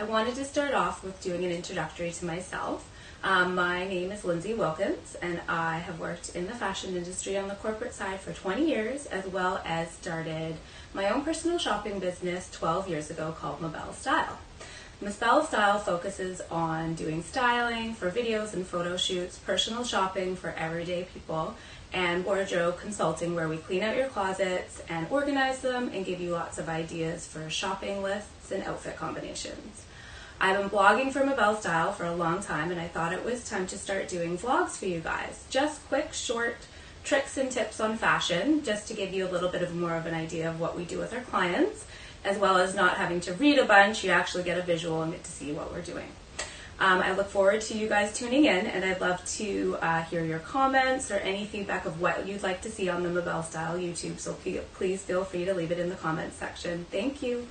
I wanted to start off with doing an introductory to myself. My name is Lindsay Wilkins, and I have worked in the fashion industry on the corporate side for 20 years, as well as started my own personal shopping business 12 years ago called Mabel Style. Mabel Style focuses on doing styling for videos and photo shoots, personal shopping for everyday people, and wardrobe consulting, where we clean out your closets and organize them and give you lots of ideas for shopping lists and outfit combinations. I've been blogging for Mabel Style for a long time, and I thought it was time to start doing vlogs for you guys. Just quick, short tricks and tips on fashion, just to give you a little bit of more of an idea of what we do with our clients, as well as not having to read a bunch. You actually get a visual and get to see what we're doing. I look forward to you guys tuning in, and I'd love to hear your comments or any feedback of what you'd like to see on the Mabel Style YouTube, so please feel free to leave it in the comments section. Thank you.